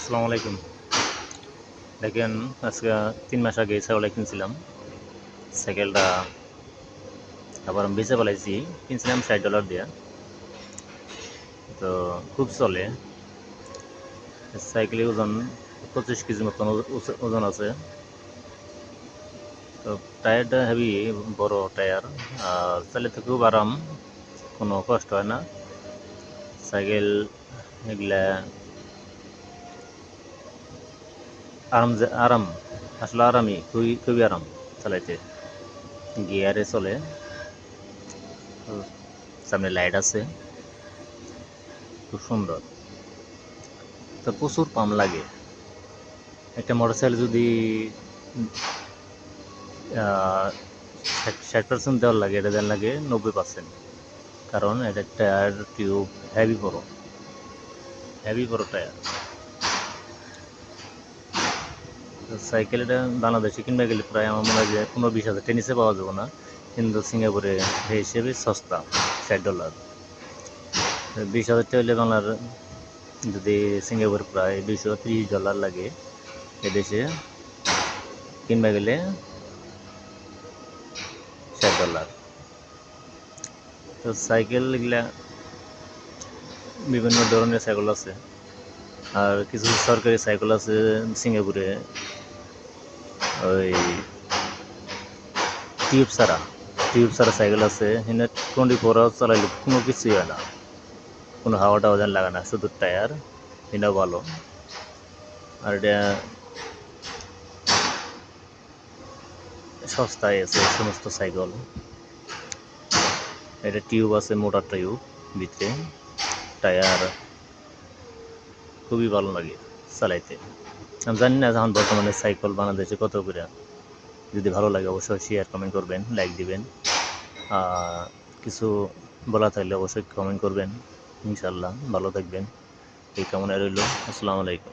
আসসালামু আলাইকুম। দেখেন, আজকে ৩ মাস আগে ছাগল কিনছিলাম। সাইকেলটা আবার আমি বেচে ফেলাইছি। কিনছিলাম $৬০ দিয়ে। তো খুব চলে। সাইকেলের ওজন 25 কেজির মতন ওজন আছে। তো টায়ারটা হেভি, বড় টায়ার। আর চালাতে খুব আরাম, কোনো কষ্ট হয় না। সাইকেল এগুলা আরাম, আসলে আরামই, খুবই খুবই আরাম চালাইতে। গিয়ারে চলে। তো সামনে লাইট আছে, খুব সুন্দর। তো প্রচুর পাম্প লাগে। একটা মোটরসাইকেল যদি 60% দেওয়ার লাগে, এটা দেওয়ার লাগে 90%। কারণ এটা টায়ার টিউব হেভি বড় টায়ার। সাইকেল এটা বাংলাদেশে কিনবে গেলে প্রায় আমার মনে হয় যে 15-20 হাজার নিচে পাওয়া যাবে না, কিন্তু সিঙ্গাপুরে সেই হিসেবে সস্তা। $৬০, 20,000 হলে বাংলার, যদি সিঙ্গাপুরে প্রায় $230 লাগে, এদেশে কিনবে গেলে $৬০। তো সাইকেল এগুলা বিভিন্ন ধরনের সাইকেল আছে। আর কিছু সরকারি সাইকেল আছে সিঙ্গাপুরে, ওই টিউব ছাড়া সাইকেল আছে। এখানে 24 আওয়ার চালাইলে কোনো কিছুই হয় না, কোনো হাওয়া টাওয়া যেন লাগে না, শুধু টায়ার। এটাও ভালো। আর এটা সস্তায় আছে এই সমস্ত সাইকেল। এটা টিউব আছে, মোটর টিউব ভিতরে। টায়ার খুবই ভালো লাগে চালাইতে। আমি জানি না এখন বর্তমানে সাইকেল বাংলাদেশে কত করে। যদি ভালো লাগে অবশ্যই শেয়ার কমেন্ট করবেন, লাইক দিবেন। কিছু বলা থাকলে অবশ্যই কমেন্ট করবেন। ইনশাল্লাহ ভালো থাকবেন, এই কামনা রইল। আসসালামু আলাইকুম।